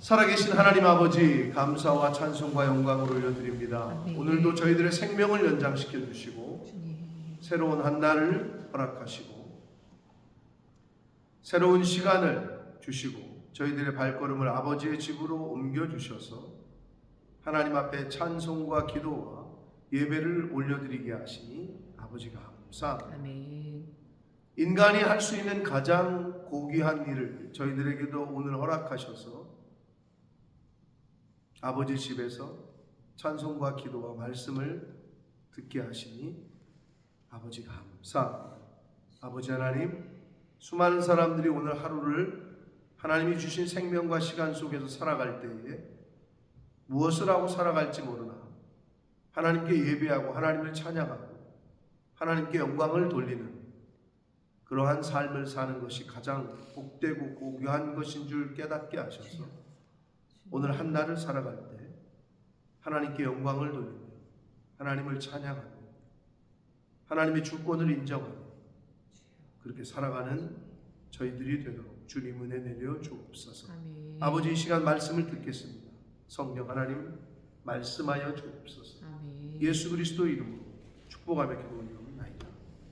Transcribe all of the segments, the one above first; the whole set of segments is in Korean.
살아계신 하나님 아버지, 감사와 찬송과 영광을 올려드립니다. 아멘. 오늘도 저희들의 생명을 연장시켜 주시고 주님. 새로운 한 날을 허락하시고 새로운 시간을 주시고 저희들의 발걸음을 아버지의 집으로 옮겨주셔서 하나님 앞에 찬송과 기도와 예배를 올려드리게 하시니 아버지가 감사합니다. 아멘. 인간이 할 수 있는 가장 고귀한 일을 저희들에게도 오늘 허락하셔서 아버지 집에서 찬송과 기도와 말씀을 듣게 하시니 아버지가 감사합니다. 아버지 하나님, 수많은 사람들이 오늘 하루를 하나님이 주신 생명과 시간 속에서 살아갈 때에 무엇을 하고 살아갈지 모르나 하나님께 예배하고 하나님을 찬양하고 하나님께 영광을 돌리는 그러한 삶을 사는 것이 가장 복되고 고귀한 것인 줄 깨닫게 하셔서 오늘 한 날을 살아갈 때 하나님께 영광을 돌리며 하나님을 찬양하고 하나님의 주권을 인정하고 그렇게 살아가는 저희들이 되도록 주님 은혜 내려 주옵소서. 아멘. 아버지, 이 시간 말씀을 듣겠습니다. 성령 하나님 말씀하여 주옵소서. 아멘. 예수 그리스도 이름으로 축복하며 기도드리옵나이다.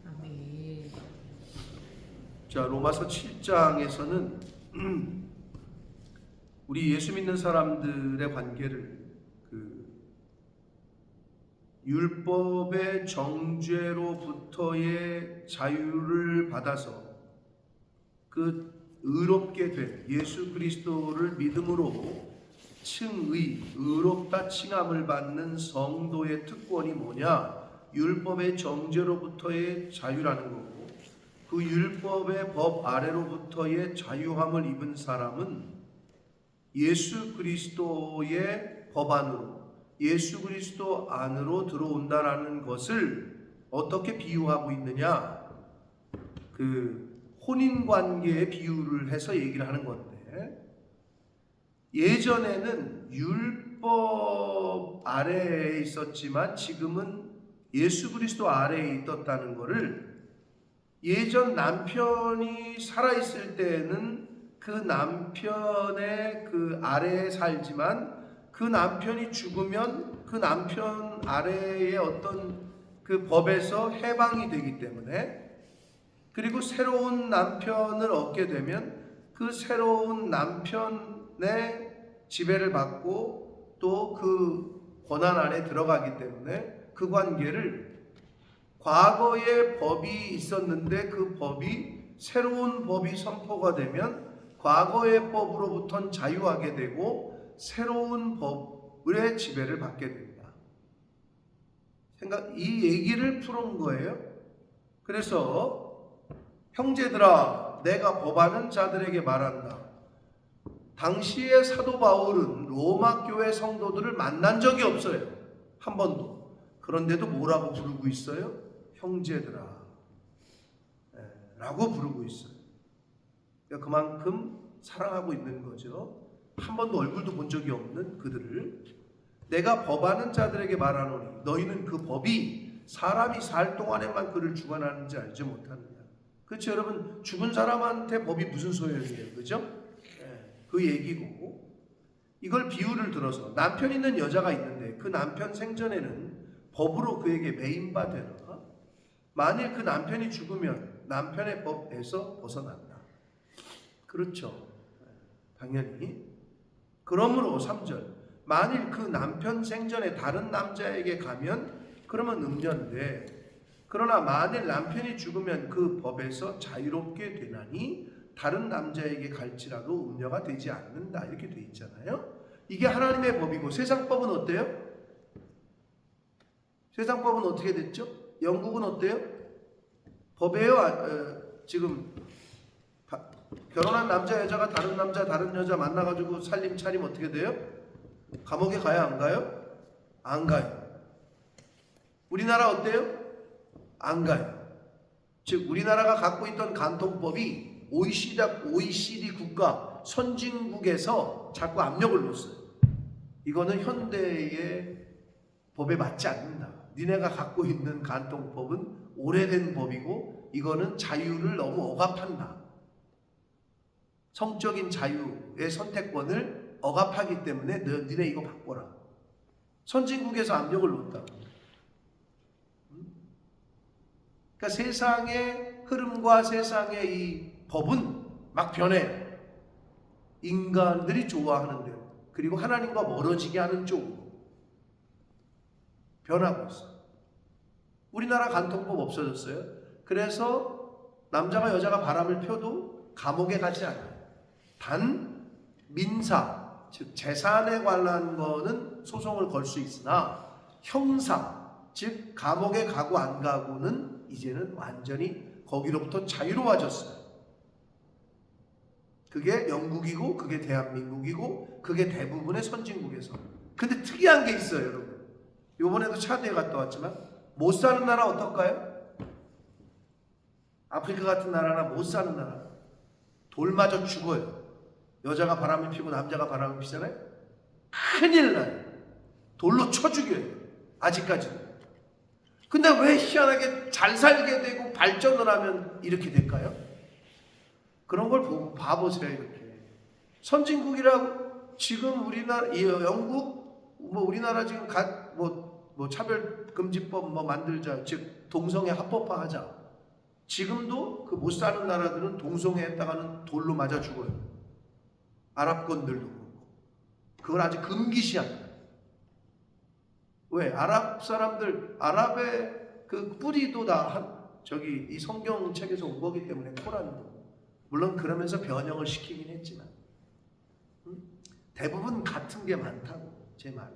아멘. 자, 로마서 7장에서는 우리 예수 믿는 사람들의 관계를 율법의 정죄로부터의 자유를 받아서 그 의롭게 된 예수 그리스도를 믿음으로 의롭다 칭함을 받는 성도의 특권이 뭐냐? 율법의 정죄로부터의 자유라는 거고, 그 율법의 법 아래로부터의 자유함을 입은 사람은 예수 그리스도의 법 안으로, 예수 그리스도 안으로 들어온다라는 것을 어떻게 비유하고 있느냐? 그 혼인관계의 비유를 해서 얘기를 하는 건데, 예전에는 율법 아래에 있었지만 지금은 예수 그리스도 아래에 있었다는 것을, 예전 남편이 살아있을 때에는 그 남편의 그 아래에 살지만 그 남편이 죽으면 그 남편 아래의 어떤 그 법에서 해방이 되기 때문에, 그리고 새로운 남편을 얻게 되면 그 새로운 남편의 지배를 받고 또 그 권한 안에 들어가기 때문에 그 관계를, 과거의 법이 있었는데 그 법이 새로운 법이 선포가 되면 과거의 법으로부터는 자유하게 되고 새로운 법의 지배를 받게 됩니다. 이 얘기를 풀은 거예요. 그래서 형제들아, 내가 법하는 자들에게 말한다. 당시의 사도 바울은 로마 교회 성도들을 만난 적이 없어요. 한 번도. 그런데도 뭐라고 부르고 있어요? 형제들아 라고 부르고 있어요. 그러니까 그만큼 사랑하고 있는 거죠. 한 번도 얼굴도 본 적이 없는 그들을 내가 법하는 자들에게 말하노니 너희는 그 법이 사람이 살 동안에만 그를 주관하는지 알지 못하느냐. 그렇죠 여러분? 죽은 사람한테 법이 무슨 소용이에요, 그죠? 그 얘기고, 이걸 비유를 들어서 남편 있는 여자가 있는데 그 남편 생전에는 법으로 그에게 매인바되라. 만일 그 남편이 죽으면 남편의 법에서 벗어난다. 그렇죠, 당연히. 그러므로 3절, 만일 그 남편 생전에 다른 남자에게 가면 그러면 음녀인데, 그러나 만일 남편이 죽으면 그 법에서 자유롭게 되나니 다른 남자에게 갈지라도 음녀가 되지 않는다. 이렇게 돼 있잖아요. 이게 하나님의 법이고, 세상 법은 어때요? 세상 법은 어떻게 됐죠? 영국은 어때요? 법이에요. 지금 결혼한 남자 여자가 다른 남자 다른 여자 만나가지고 살림 차림 어떻게 돼요? 감옥에 가요, 안 가요? 안 가요. 우리나라 어때요? 안 가요. 즉 우리나라가 갖고 있던 간통법이 OECD 국가 선진국에서 자꾸 압력을 놓았어요. 이거는 현대의 법에 맞지 않는다. 니네가 갖고 있는 간통법은 오래된 법이고 이거는 자유를 너무 억압한다. 성적인 자유의 선택권을 억압하기 때문에 너네 이거 바꿔라. 선진국에서 압력을 놓았다고. 그러니까 세상의 흐름과 세상의 이 법은 막 변해요. 인간들이 좋아하는 대로, 그리고 하나님과 멀어지게 하는 쪽으로 변하고 있어요. 우리나라 간통법 없어졌어요. 그래서 남자가 여자가 바람을 펴도 감옥에 가지 않아요. 단 민사, 즉 재산에 관한 거는 소송을 걸 수 있으나 형사, 즉 감옥에 가고 안 가고는 이제는 완전히 거기로부터 자유로워졌어요. 그게 영국이고 그게 대한민국이고 그게 대부분의 선진국에서. 근데 특이한 게 있어요, 여러분. 이번에도 차드에 갔다 왔지만 못 사는 나라 어떨까요? 아프리카 같은 나라나 못 사는 나라. 돌 맞아 죽어요. 여자가 바람을 피고 남자가 바람을 피잖아요. 큰일 나요. 돌로 쳐 죽여요. 아직까지도. 근데 왜 희한하게 잘 살게 되고 발전을 하면 이렇게 될까요? 그런 걸 보고 봐보세요. 이렇게 선진국이라고 지금 우리나라, 영국, 우리나라 지금 차별금지법 만들자, 즉 동성애 합법화하자. 지금도 그 못 사는 나라들은 동성애 했다가는 돌로 맞아 죽어요. 아랍권들도 그렇고. 그걸 아직 금기시합니다. 왜? 아랍 사람들, 아랍의 그 뿌리도 다 이 성경책에서 온 거기 때문에 코란도. 물론 그러면서 변형을 시키긴 했지만 대부분 같은 게 많다고, 제 말은.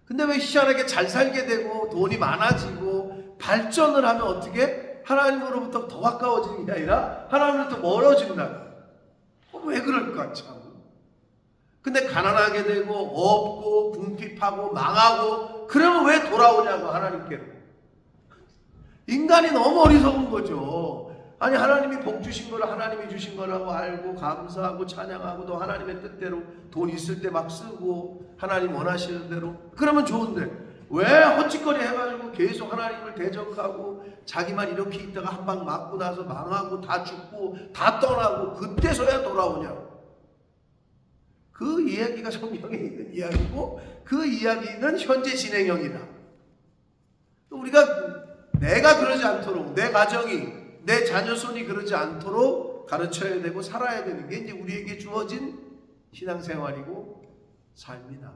근데 왜 희한하게 잘 살게 되고 돈이 많아지고 발전을 하면 어떻게 하나님으로부터 더 가까워지는 게 아니라 하나님으로부터 멀어진다. 왜 그럴까 참. 근데 가난하게 되고 없고 궁핍하고 망하고 그러면 왜 돌아오냐고, 하나님께로. 인간이 너무 어리석은 거죠. 아니, 하나님이 복 주신 걸 하나님이 주신 거라고 알고 감사하고 찬양하고 또 하나님의 뜻대로 돈 있을 때 막 쓰고 하나님 원하시는 대로 그러면 좋은데 왜 헛짓거리 해가지고 계속 하나님을 대적하고 자기만 이렇게 있다가 한 방 맞고 나서 망하고 다 죽고 다 떠나고 그때서야 돌아오냐고. 그 이야기가 성경에 있는 이야기고 그 이야기는 현재 진행형이다. 우리가 내가 그러지 않도록, 내 가정이, 내 자녀손이 그러지 않도록 가르쳐야 되고 살아야 되는 게 이제 우리에게 주어진 신앙생활이고 삶이다.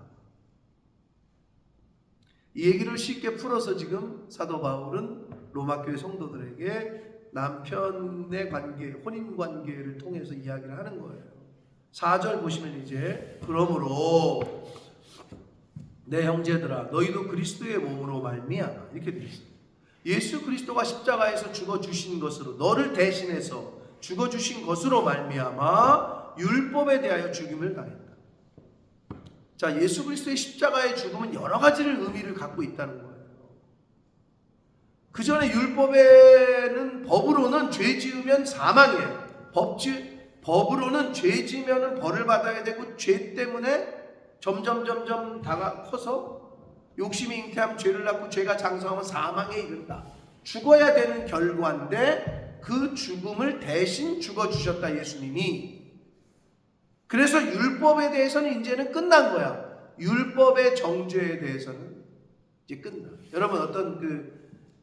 이 얘기를 쉽게 풀어서 지금 사도 바울은 로마교회 성도들에게 남편의 관계, 혼인 관계를 통해서 이야기를 하는 거예요. 4절 보시면 이제 그러므로 내 형제들아 너희도 그리스도의 몸으로 말미암아 이렇게 되어 있습니다. 예수 그리스도가 십자가에서 죽어주신 것으로, 너를 대신해서 죽어주신 것으로 말미암아 율법에 대하여 죽임을 당했다. 자, 예수 그리스도의 십자가의 죽음은 여러 가지를 의미를 갖고 있다는 거예요. 그 전에 율법에는, 법으로는 죄 지으면 사망이에요. 법으로는 죄 지으면 벌을 받아야 되고 죄 때문에 점점 커서 욕심이 잉태하면 죄를 낳고 죄가 장성하면 사망에 이른다. 죽어야 되는 결과인데 그 죽음을 대신 죽어주셨다, 예수님이. 그래서 율법에 대해서는 이제는 끝난 거야. 율법의 정죄에 대해서는 이제 끝나. 여러분, 어떤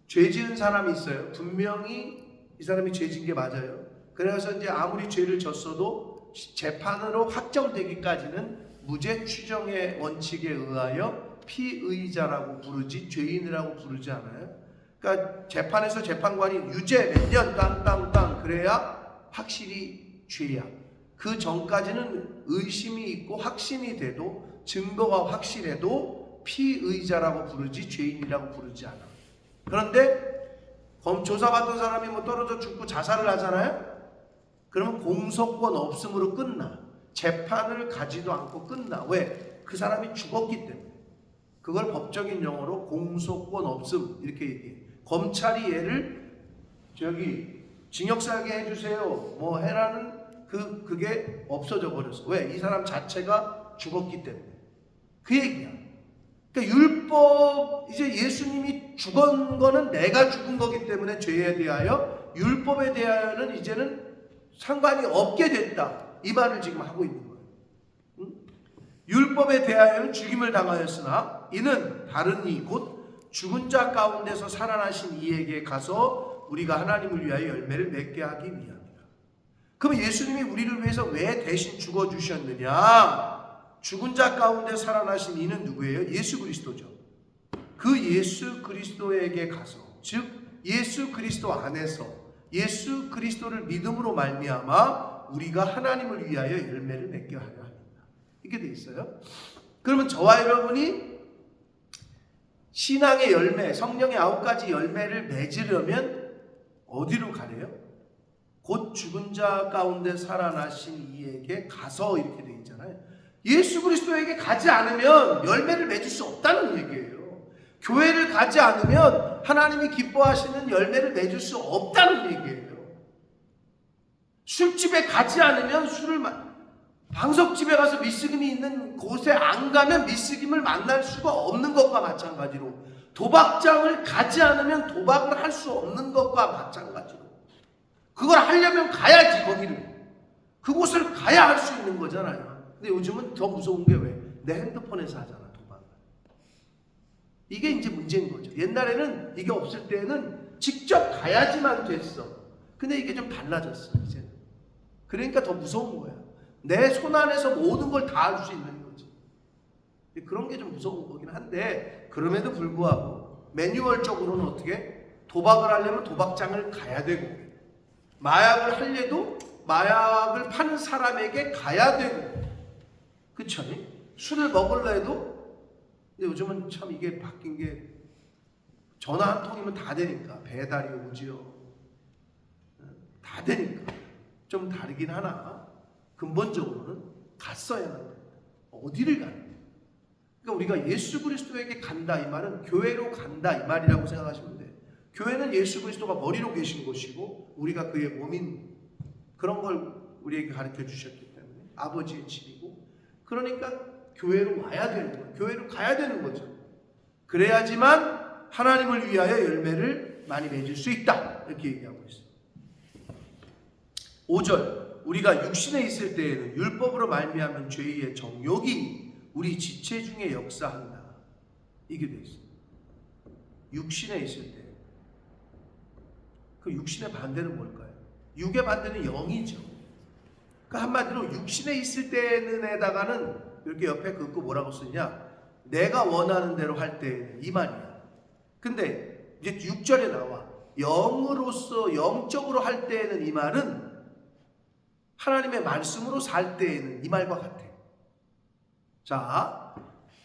죄 지은 사람이 있어요. 분명히 이 사람이 죄 지은 게 맞아요. 그래서 이제 아무리 죄를 졌어도 재판으로 확정되기까지는 무죄 추정의 원칙에 의하여 피의자라고 부르지 죄인이라고 부르지 않아요. 그러니까 재판에서 재판관이 유죄 몇 년 땅 그래야 확실히 죄야. 그 전까지는 의심이 있고 확신이 돼도, 증거가 확실해도 피의자라고 부르지 죄인이라고 부르지 않아. 그런데 조사받던 사람이 떨어져 죽고 자살을 하잖아요. 그러면 공소권 없음으로 끝나. 재판을 가지도 않고 끝나. 왜? 그 사람이 죽었기 때문에. 그걸 법적인 용어로 공소권 없음 이렇게 얘기해. 검찰이 얘를 징역살게 해주세요 해라는 그게 없어져 버렸어. 왜? 이 사람 자체가 죽었기 때문에. 그 얘기야. 그러니까 율법, 이제 예수님이 죽은 거는 내가 죽은 거기 때문에 죄에 대하여, 율법에 대하여는 이제는 상관이 없게 됐다. 이 말을 지금 하고 있는 거예요. 율법에 대하여는 죽임을 당하였으나 이는 다른 이 곧 죽은 자 가운데서 살아나신 이에게 가서 우리가 하나님을 위하여 열매를 맺게 하기 위함이라. 그럼 예수님이 우리를 위해서 왜 대신 죽어주셨느냐? 죽은 자 가운데 살아나신 이는 누구예요? 예수 그리스도죠. 그 예수 그리스도에게 가서, 즉 예수 그리스도 안에서 예수 그리스도를 믿음으로 말미암아 우리가 하나님을 위하여 열매를 맺게 하려 합니다. 이렇게 돼 있어요. 그러면 저와 여러분이 신앙의 열매, 성령의 9가지 열매를 맺으려면 어디로 가래요? 곧 죽은 자 가운데 살아나신 이에게 가서, 이렇게 돼 있잖아요. 예수 그리스도에게 가지 않으면 열매를 맺을 수 없다는 얘기예요. 교회를 가지 않으면 하나님이 기뻐하시는 열매를 맺을 수 없다는 얘기예요. 술집에 가지 않으면 방석집에 가서 미스김이 있는 곳에 안 가면 미스김을 만날 수가 없는 것과 마찬가지로, 도박장을 가지 않으면 도박을 할 수 없는 것과 마찬가지로, 그걸 하려면 가야지. 거기를, 그곳을 가야 할 수 있는 거잖아요. 근데 요즘은 더 무서운 게 왜? 내 핸드폰에서 하잖아, 도박을. 이게 이제 문제인 거죠. 옛날에는 이게 없을 때는 직접 가야지만 됐어. 근데 이게 좀 달라졌어, 이제는. 그러니까 더 무서운 거야. 내 손 안에서 모든 걸 다 할 수 있는 거지. 그런 게 좀 무서운 거긴 한데, 그럼에도 불구하고 매뉴얼적으로는 어떻게? 도박을 하려면 도박장을 가야 되고, 마약을 하려도 마약을 파는 사람에게 가야 되고, 그쵸? 술을 먹으려 해도, 요즘은 참 이게 바뀐 게 전화 한 통이면 다 되니까, 배달이 오지요. 다 되니까 좀 다르긴 하나 근본적으로는 갔어야 합니다. 어디를 가는 거예요? 그러니까 우리가 예수 그리스도에게 간다, 이 말은 교회로 간다, 이 말이라고 생각하시면 돼요. 교회는 예수 그리스도가 머리로 계신 곳이고 우리가 그의 몸인, 그런 걸 우리에게 가르쳐 주셨기 때문에 아버지의 집이고, 그러니까 교회로 와야 되는 거예요. 교회로 가야 되는 거죠. 그래야지만 하나님을 위하여 열매를 많이 맺을 수 있다, 이렇게 얘기하고 있어요. 5절, 우리가 육신에 있을 때에는 율법으로 말미암은 죄의 정욕이 우리 지체 중에 역사한다, 이게 돼 있어요. 육신에 있을 때, 그 육신의 반대는 뭘까요? 육의 반대는 영이죠. 그러니까 한마디로 육신에 있을 때는에다가는 이렇게 옆에 긋고 뭐라고 쓰냐? 내가 원하는 대로 할 때는, 이 말이야. 근데 이제 6절에 나와 영으로서 영적으로 할 때에는, 이 말은 하나님의 말씀으로 살 때에는, 이 말과 같아요. 자,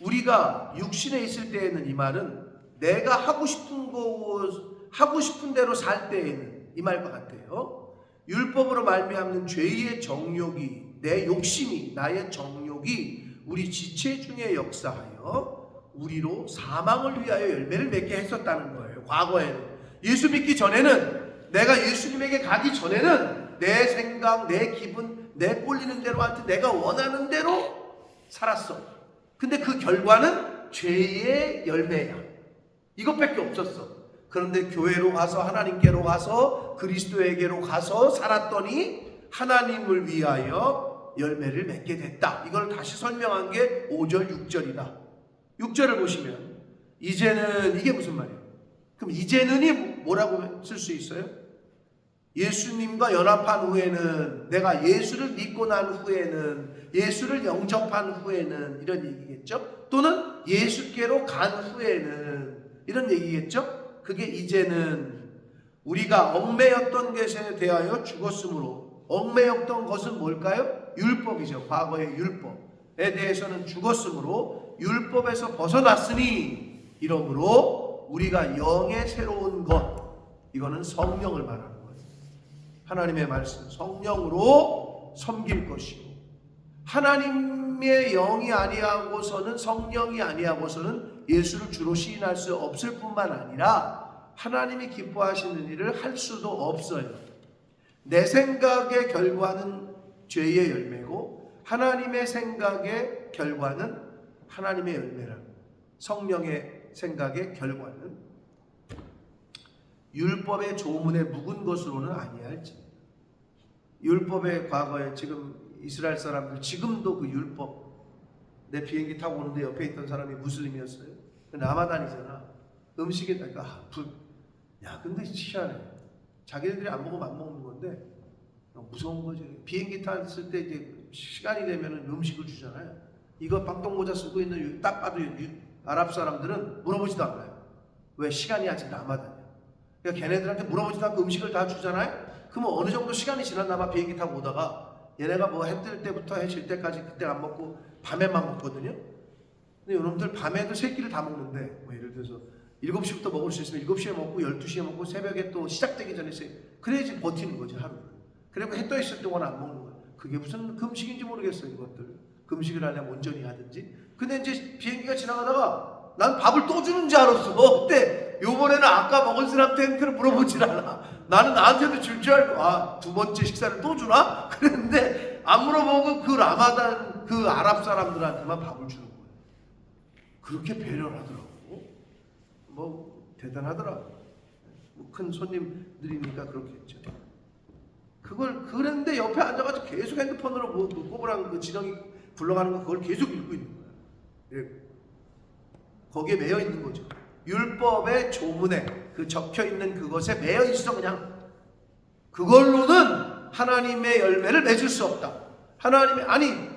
우리가 육신에 있을 때에는, 이 말은 내가 하고 싶은 대로 살 때에는, 이 말과 같아요. 율법으로 말미암는 죄의 정욕이, 내 욕심이, 나의 정욕이 우리 지체 중에 역사하여 우리로 사망을 위하여 열매를 맺게 했었다는 거예요. 과거에는, 예수 믿기 전에는, 내가 예수님에게 가기 전에는 내 생각, 내 기분, 내 꼴리는 대로 하여튼 내가 원하는 대로 살았어. 근데 그 결과는 죄의 열매야. 이것밖에 없었어. 그런데 교회로 가서, 하나님께로 가서, 그리스도에게로 가서 살았더니 하나님을 위하여 열매를 맺게 됐다. 이걸 다시 설명한 게 5절, 6절이다. 6절을 보시면 이제는, 이게 무슨 말이에요? 그럼 이제는이 뭐라고 쓸 수 있어요? 예수님과 연합한 후에는, 내가 예수를 믿고 난 후에는, 예수를 영접한 후에는, 이런 얘기겠죠? 또는 예수께로 간 후에는, 이런 얘기겠죠? 그게 이제는 우리가 얽매였던 것에 대하여 죽었으므로, 얽매였던 것은 뭘까요? 율법이죠. 과거의 율법에 대해서는 죽었으므로 율법에서 벗어났으니, 이러므로 우리가 영의 새로운 것, 이거는 성령을 말하는 거예요. 하나님의 말씀, 성령으로 섬길 것이고, 하나님의 영이 아니하고서는, 성령이 아니하고서는 예수를 주로 시인할 수 없을 뿐만 아니라 하나님이 기뻐하시는 일을 할 수도 없어요. 내 생각의 결과는 죄의 열매고 하나님의 생각의 결과는 하나님의 열매라. 성령의 생각의 결과는 율법의 조문에 묵은 것으로는 아니할지. 율법의 과거에, 지금 이스라엘 사람들 지금도 그 율법 내 비행기 타고 오는데 옆에 있던 사람이 무슬림이었어요. 라마단이잖아. 음식이 그러니까 야 근데 희한해. 자기네들이 안 먹으면 안 먹는 건데 무서운 거지. 비행기 탔을 때 이제 시간이 되면은 음식을 주잖아요. 이거 빵똥 모자 쓰고 있는 딱 봐도 아랍 사람들은 물어보지도 않아요. 왜? 시간이 아직 라마단이야. 그러니까 걔네들한테 물어보지도 않고 음식을 다 주잖아요. 그러면 어느 정도 시간이 지났나 봐. 비행기 타고 오다가 얘네가 뭐 해 뜰 때부터 해 질 때까지 그때 안 먹고 밤에만 먹거든요. 근데 여러분들 밤에도 세 끼를 다 먹는데 뭐 예를 들어서 7시부터 먹을 수 있으면 7시에 먹고 12시에 먹고 새벽에 또 시작되기 전에 그래야지 버티는 거지 하루를. 그리고 해 떠 있을 동안 안 먹는 거야. 그게 무슨 금식인지 모르겠어요 이것들. 금식을 하려면 온전히 하든지. 근데 이제 비행기가 지나가다가 난 밥을 또 주는 줄 알았어. 그때 요번에는 아까 먹은 사람한테는 물어보질 않아. 나는 나한테도 줄 줄 알고 두 번째 식사를 또 주나? 그랬는데 안 물어보고 그 라마단 그 아랍 사람들한테만 밥을 주는 거예요. 그렇게 배려를 하더라고. 뭐 대단하더라고. 뭐 큰 손님들이니까 그렇겠죠. 그랬는데 옆에 앉아가지고 계속 핸드폰으로 뭐 꼬부랑 그 지렁이 굴러가는 거 그걸 계속 읽고 있는 거야. 예. 거기에 매여 있는 거죠. 율법의 조문에 그 적혀 있는 그것에 매여 있어. 그냥 그걸로는 하나님의 열매를 맺을 수 없다. 하나님의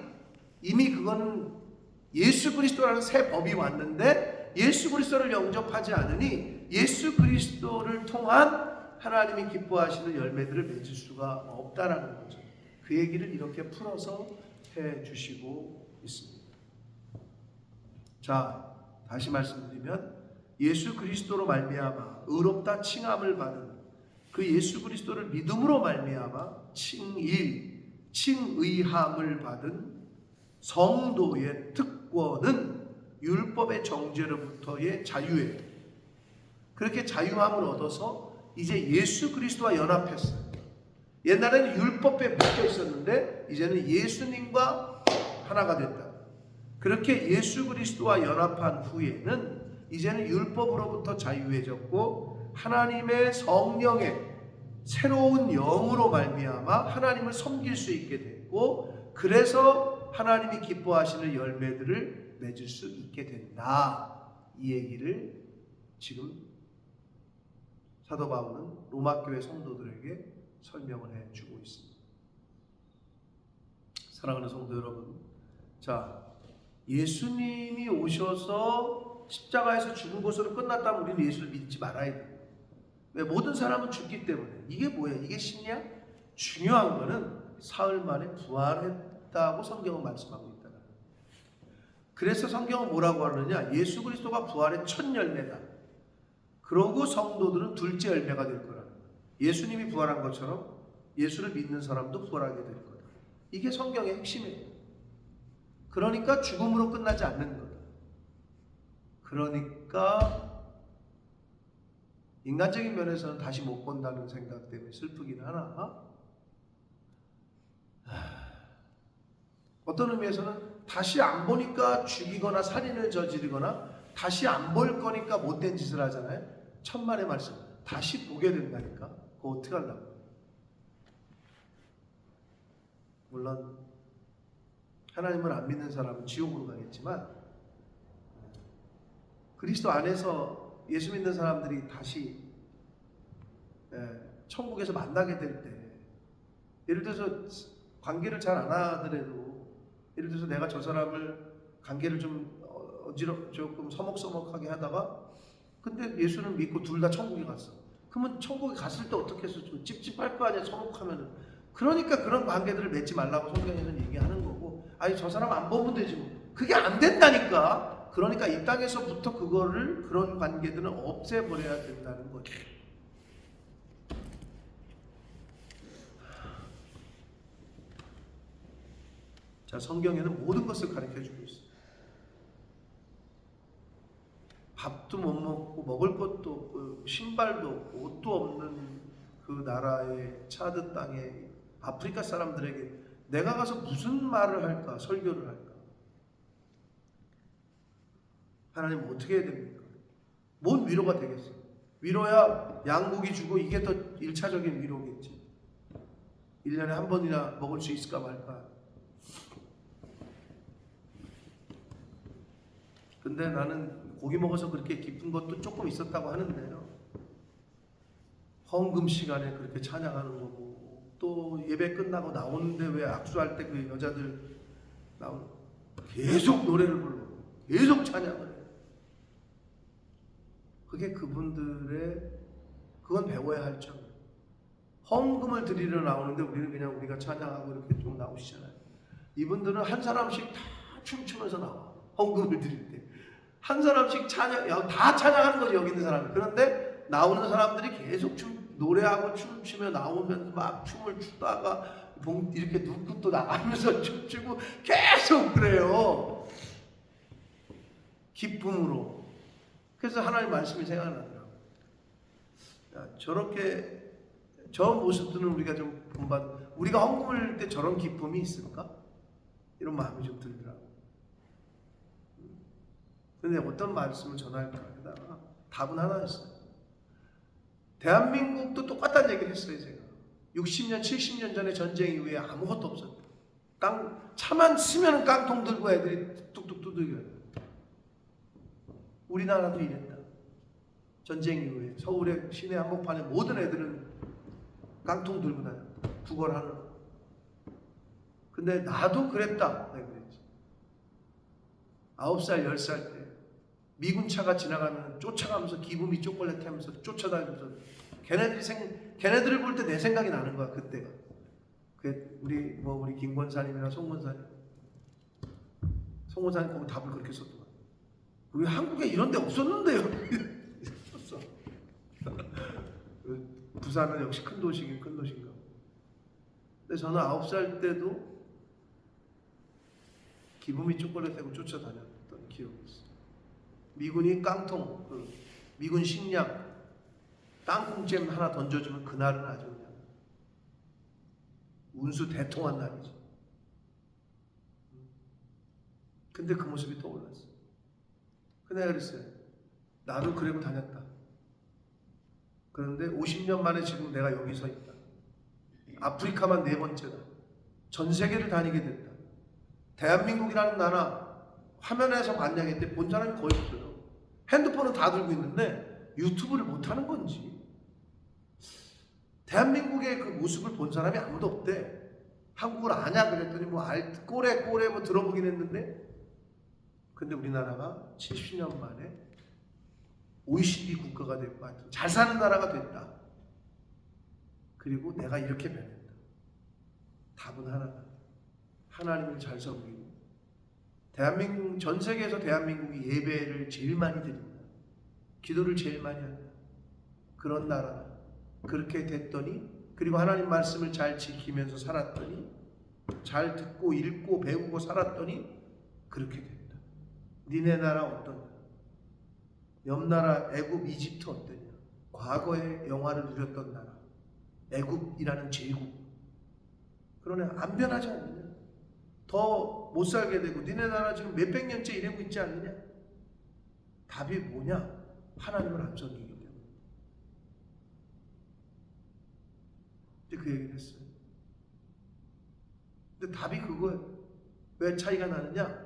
이미 그거는 예수 그리스도라는 새 법이 왔는데 예수 그리스도를 영접하지 않으니 예수 그리스도를 통한 하나님이 기뻐하시는 열매들을 맺을 수가 없다라는 거죠. 그 얘기를 이렇게 풀어서 해 주시고 있습니다. 자, 다시 말씀드리면 예수 그리스도로 말미암아 의롭다 칭함을 받은 그 예수 그리스도를 믿음으로 말미암아 칭의함을 받은 성도의 특권은 율법의 정죄로부터의 자유예요. 그렇게 자유함을 얻어서 이제 예수 그리스도와 연합했어요. 옛날에는 율법에 묶여 있었는데 이제는 예수님과 하나가 됐다. 그렇게 예수 그리스도와 연합한 후에는 이제는 율법으로부터 자유해졌고 하나님의 성령의 새로운 영으로 말미암아 하나님을 섬길 수 있게 됐고 그래서 하나님이 기뻐하시는 열매들을 맺을 수 있게 된다. 이 얘기를 지금 사도 바울은 로마 교회 성도들에게 설명을 해주고 있습니다. 사랑하는 성도 여러분, 자 예수님이 오셔서 십자가에서 죽은 것으로 끝났다면 우리는 예수를 믿지 말아야 돼요. 왜? 모든 사람은 죽기 때문에. 이게 뭐야? 이게 신이야? 중요한 거는 사흘 만에 부활했다고 성경은 말씀하고 있다. 그래서 성경은 뭐라고 하느냐? 예수 그리스도가 부활의 첫 열매다. 그러고 성도들은 둘째 열매가 될 거라는 거예요. 예수님이 부활한 것처럼 예수를 믿는 사람도 부활하게 될 거다. 이게 성경의 핵심이에요. 그러니까 죽음으로 끝나지 않는 거다. 그러니까 인간적인 면에서는 다시 못 본다는 생각 때문에 슬프긴 하나 어떤 의미에서는 다시 안 보니까 죽이거나 살인을 저지르거나 다시 안 볼 거니까 못된 짓을 하잖아요. 천만의 말씀. 다시 보게 된다니까. 그거 어떻게 하려고. 물론 하나님을 안 믿는 사람은 지옥으로 가겠지만 그리스도 안에서 예수 믿는 사람들이 다시 천국에서 만나게 될 때 예를 들어서 관계를 잘 안 하더라도 예를 들어서 내가 저 사람을 관계를 좀 조금 서먹서먹하게 하다가 근데 예수를 믿고 둘 다 천국에 갔어. 그러면 천국에 갔을 때 어떻게 해서 좀 찝찝할 거 아니야 서먹하면은. 그러니까 그런 관계들을 맺지 말라고 성경에는 얘기하는 거고 아니 저 사람 안 보면 되지 뭐. 그게 안 된다니까. 그러니까 이 땅에서부터 그런 관계들은 없애버려야 된다는 거죠. 자, 성경에는 모든 것을 가르쳐주고 있어요. 밥도 못 먹고 먹을 것도 없고 신발도 없고 옷도 없는 그 나라의 차드 땅에 아프리카 사람들에게 내가 가서 무슨 말을 할까? 설교를 할까? 하나님 어떻게 해야 됩니까? 뭔 위로가 되겠어? 위로야 양고기 주고 이게 더 1차적인 위로겠지. 1년에 한 번이나 먹을 수 있을까 말까. 근데 나는 고기 먹어서 그렇게 기쁜 것도 조금 있었다고 하는데요. 헌금 시간에 그렇게 찬양하는 거고 또 예배 끝나고 나오는데 왜 악수할 때 그 여자들 나오는 계속 노래를 부르고 계속 찬양을 해요. 그게 그분들의 그건 배워야 할 점. 헌금을 드리러 나오는데 우리는 그냥 우리가 찬양하고 이렇게 좀 나오시잖아요. 이분들은 한 사람씩 다 춤추면서 나와. 헌금을 드릴 때. 한 사람씩 다 찬양하는 거죠, 여기 있는 사람이. 그런데 나오는 사람들이 계속 노래하고 춤추며 나오면서 막 춤을 추다가 이렇게 눕고 또 나가면서 춤추고 계속 그래요. 기쁨으로. 그래서 하나님 말씀이 생각나더라고요. 저렇게 저 모습들은 우리가 좀 본받. 우리가 헌금을 할 때 저런 기쁨이 있을까? 이런 마음이 좀 들더라고요. 근데 어떤 말씀을 전할까 하다가 답은 하나였어요. 대한민국도 똑같다는 얘기를 했어요. 제가 60년, 70년 전에 전쟁 이후에 아무것도 없었다. 차만 쓰면 깡통 들고 애들이 뚝뚝 두들겨요. 우리나라도 이랬다. 전쟁 이후에 서울의 시내 한복판에 모든 애들은 깡통 들고 다녀. 구걸하는. 근데 나도 그랬다. 내가 그랬지. 9살, 10살 때 미군 차가 지나가면 쫓아가면서 기분이 초콜릿 하면서 쫓아다니면서 걔네들을 볼 때 내 생각이 나는 거야. 그때가. 우리 김권사님이나 송권사님 거기 답을 그렇게 썼더만. 우리 한국에 이런 데 없었는데요. 썼어. 부산은 역시 큰 도시긴 큰 도시인가. 근데 저는 9살 때도 기분이 초콜릿 하고 쫓아다녔던 기억이 있어요. 미군이 깡통, 미군 식량, 땅콩잼 하나 던져주면 그날은 아주 그냥 운수 대통한 날이죠. 근데 그 모습이 떠올랐어요. 근데 내가 그랬어요. 나도 그러고 다녔다. 그런데 50년 만에 지금 내가 여기 서 있다. 아프리카만 4번째다. 전 세계를 다니게 됐다. 대한민국이라는 나라 화면에서 만약에 본 사람이 거의 없어요. 핸드폰은 다 들고 있는데 유튜브를 못하는 건지 대한민국의 그 모습을 본 사람이 아무도 없대. 한국을 아냐 그랬더니 꼬레 뭐 들어보긴 했는데 근데 우리나라가 70년 만에 OECD 국가가 됐고 하여튼 잘 사는 나라가 됐다. 그리고 내가 이렇게 변했다. 답은 하나다. 하나님을 잘 섬기고 대한민국 전 세계에서 대한민국이 예배를 제일 많이 드린다. 기도를 제일 많이 한다. 그런 나라다. 그렇게 됐더니 그리고 하나님 말씀을 잘 지키면서 살았더니 잘 듣고 읽고 배우고 살았더니 그렇게 됐다. 니네 나라 어떠냐? 옆 나라 애굽 이집트 어떠냐? 과거에 영화를 누렸던 나라 애굽이라는 제국 그러네 안 변하지 않느냐? 더 못 살게 되고 니네 나라 지금 몇백 년째 이러고 있지 않느냐? 답이 뭐냐? 하나님을 안 섬기기 때문에. 이제 그 얘기를 했어요. 근데 답이 그거예요. 왜 차이가 나느냐?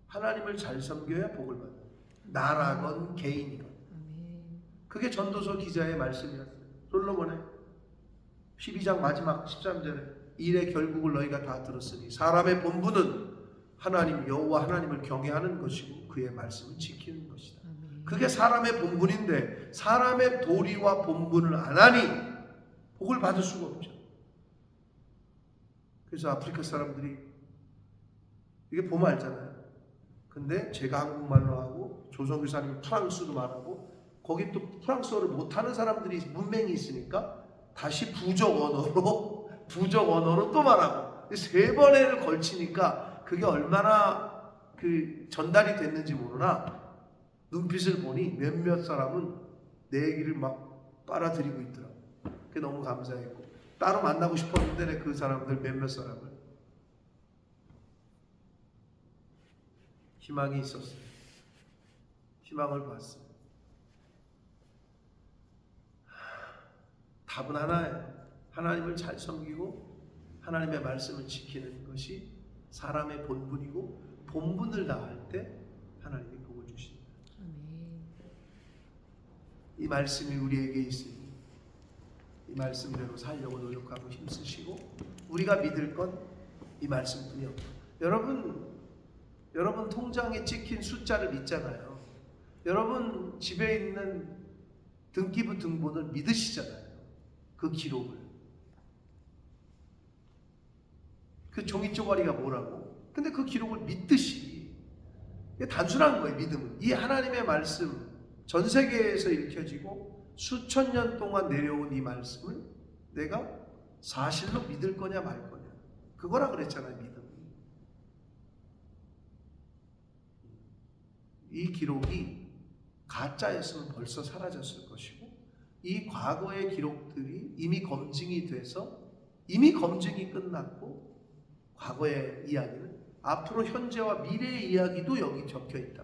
하나님을 잘 섬겨야 복을 받아요. 나라건 개인이건. 그게 전도서 기자의 말씀이었어요. 솔로몬의 12장 마지막 13절에 일의 결국을 너희가 다 들었으니 사람의 본분은 하나님 여호와 하나님을 경외하는 것이고 그의 말씀을 지키는 것이다. 그게 사람의 본분인데 사람의 도리와 본분을 안 하니 복을 받을 수가 없죠. 그래서 아프리카 사람들이 이게 보면 알잖아요. 근데 제가 한국말로 하고 조성교사님이 프랑스도 말하고 거기 또 프랑스어를 못하는 사람들이 문맹이 있으니까 다시 부적 언어로 또 말하고 3번을 걸치니까 그게 얼마나 그 전달이 됐는지 모르나 눈빛을 보니 몇몇 사람은 내 얘기를 막 빨아들이고 있더라고. 그게 너무 감사했고 따로 만나고 싶었는데 그 사람들 몇몇 사람을 희망이 있었어요. 희망을 봤어요. 답은 하나예요. 하나님을 잘 섬기고 하나님의 말씀을 지키는 것이 사람의 본분이고 본분을 다할 때 하나님이 복을 주신다. 이 말씀이 우리에게 있으니 이 말씀대로 살려고 노력하고 힘쓰시고 우리가 믿을 건 이 말씀뿐이요. 여러분 통장에 찍힌 숫자를 믿잖아요. 여러분 집에 있는 등기부 등본을 믿으시잖아요. 그 기록을. 그 종이 쪼가리가 뭐라고? 근데 그 기록을 믿듯이 단순한 거예요. 믿음은. 이 하나님의 말씀 전 세계에서 읽혀지고 수천 년 동안 내려온 이 말씀을 내가 사실로 믿을 거냐 말 거냐. 그거라 그랬잖아요. 믿음이. 이 기록이 가짜였으면 벌써 사라졌을 것이고 이 과거의 기록들이 이미 검증이 돼서 이미 검증이 끝났고 과거의 이야기는 앞으로 현재와 미래의 이야기도 여기 적혀 있다.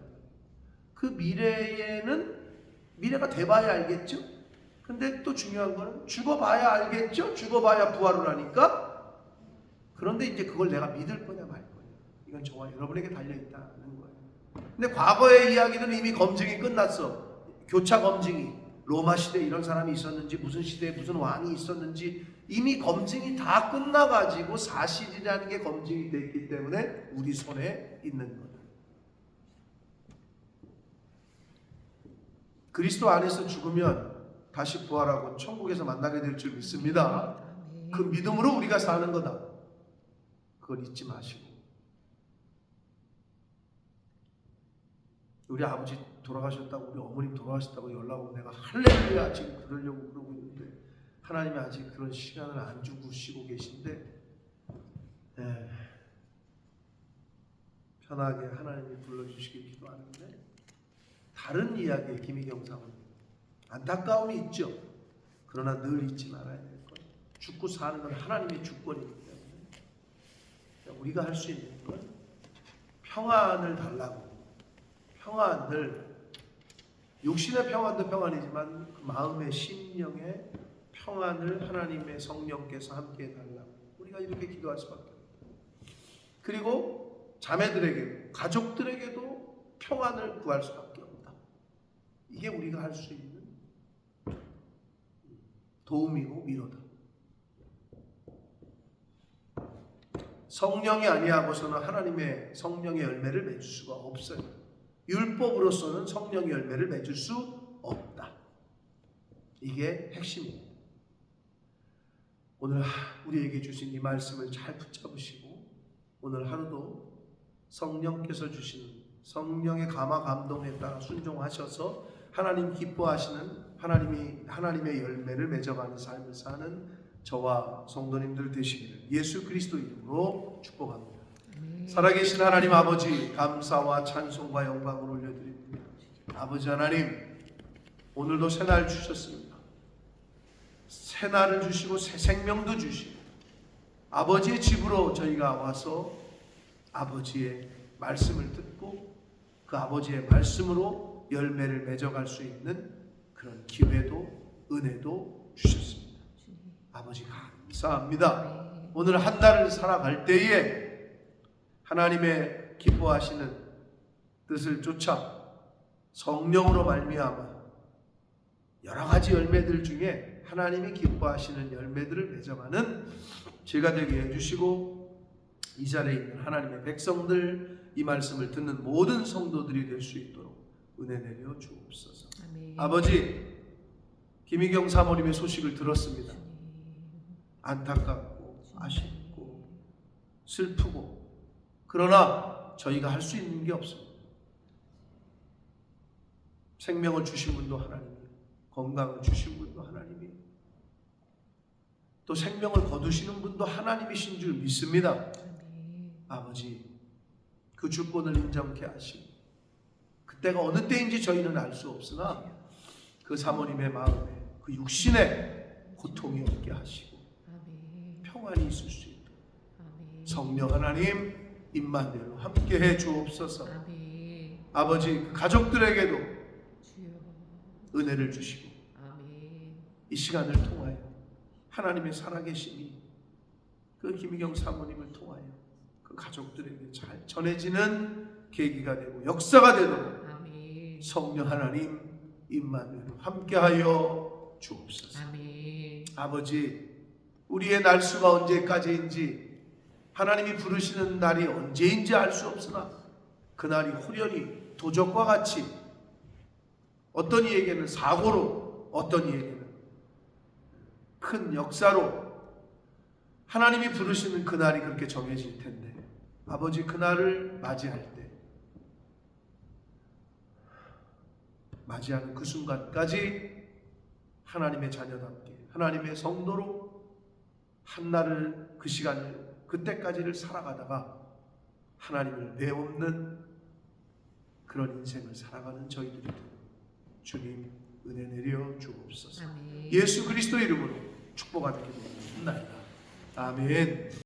그 미래가 돼봐야 알겠죠? 근데 또 중요한 거는 죽어봐야 알겠죠? 죽어봐야 부활을 하니까. 그런데 이제 그걸 내가 믿을 거냐 말 거냐. 이건 저와 여러분에게 달려있다는 거예요. 근데 과거의 이야기는 이미 검증이 끝났어. 교차 검증이. 로마 시대에 이런 사람이 있었는지 무슨 시대에 무슨 왕이 있었는지 이미 검증이 다 끝나가지고 사실이라는 게 검증이 됐기 때문에 우리 손에 있는 거다. 그리스도 안에서 죽으면 다시 부활하고 천국에서 만나게 될 줄 믿습니다. 그 믿음으로 우리가 사는 거다. 그걸 잊지 마시고. 우리 아버지 돌아가셨다고 우리 어머님 돌아가셨다고 연락 오면 내가 할렐루야 지금 그러려고 그러고 있는데 하나님이 아직 그런 시간을 안 주시고 계신데 편하게 하나님이 불러주시길 기도하는데 다른 이야기에 김희경 사모님 안타까움이 있죠. 그러나 늘 잊지 말아야 될 것. 죽고 사는 건 하나님의 주권이기 때문에 우리가 할 수 있는 건 평안을 달라고. 평안을 육신의 평안도 평안이지만 그 마음의 심령의 평안을 하나님의 성령께서 함께 해달라고 우리가 이렇게 기도할 수밖에 없어요. 그리고 자매들에게 가족들에게도 평안을 구할 수밖에 없다. 이게 우리가 할 수 있는 도움이고 위로다. 성령이 아니하고서는 하나님의 성령의 열매를 맺을 수가 없어요. 율법으로서는 성령의 열매를 맺을 수 없다. 이게 핵심입니다. 오늘 우리에게 주신 이 말씀을 잘 붙잡으시고 오늘 하루도 성령께서 주시는 성령의 감화 감동에 따라 순종하셔서 하나님 기뻐하시는 하나님의 열매를 맺어가는 삶을 사는 저와 성도님들 되시기를 예수 그리스도 이름으로 축복합니다. 살아계신 하나님 아버지 감사와 찬송과 영광을 올려드립니다. 아버지 하나님 오늘도 새날 주셨습니다. 새날을 주시고 새 생명도 주시고 아버지의 집으로 저희가 와서 아버지의 말씀을 듣고 그 아버지의 말씀으로 열매를 맺어갈 수 있는 그런 기회도 은혜도 주셨습니다. 아버지 감사합니다. 오늘 한 달을 살아갈 때에 하나님의 기뻐하시는 뜻을 쫓아 성령으로 말미암아 여러 가지 열매들 중에 하나님이 기뻐하시는 열매들을 맺어가는 제가 되게 해주시고 이 자리에 있는 하나님의 백성들 이 말씀을 듣는 모든 성도들이 될 수 있도록 은혜 내려 주옵소서. 아멘. 아버지 김희경 사모님의 소식을 들었습니다. 안타깝고 아쉽고 슬프고 그러나 저희가 할 수 있는 게 없습니다. 생명을 주신 분도 하나님이요 건강을 주신 분도 하나님이요 또 생명을 거두시는 분도 하나님이신 줄 믿습니다. 아버지 그 주권을 인정케 하시고 그때가 어느 때인지 저희는 알 수 없으나 그 사모님의 마음에 그 육신에 고통이 없게 하시고 평안이 있을 수 있도록 성령 하나님 임마누엘로 함께해 주옵소서. 아버지 그 가족들에게도 은혜를 주시고 이 시간을 통하여 하나님의 살아계심이 그 김희경 사모님을 통하여 그 가족들에게 잘 전해지는 계기가 되고 역사가 되도록 성령 하나님 임마누엘 함께하여 주옵소서. 아멘. 아버지, 우리의 날수가 언제까지인지, 하나님이 부르시는 날이 언제인지 알 수 없으나 그날이 호련히 도적과 같이 어떤 이에게는 사고로, 어떤 이에게는 큰 역사로 하나님이 부르시는 그날이 그렇게 정해질 텐데, 아버지, 그날을 맞이할 때, 맞이하는 그 순간까지 하나님의 자녀답게, 하나님의 성도로 한날을, 그 시간을, 그때까지를 살아가다가 하나님을 배없는 그런 인생을 살아가는 저희들이 되는 주님 은혜 내려 주옵소서. 아멘. 예수 그리스도 이름으로 축복하는 기도를 드립니다. 아멘.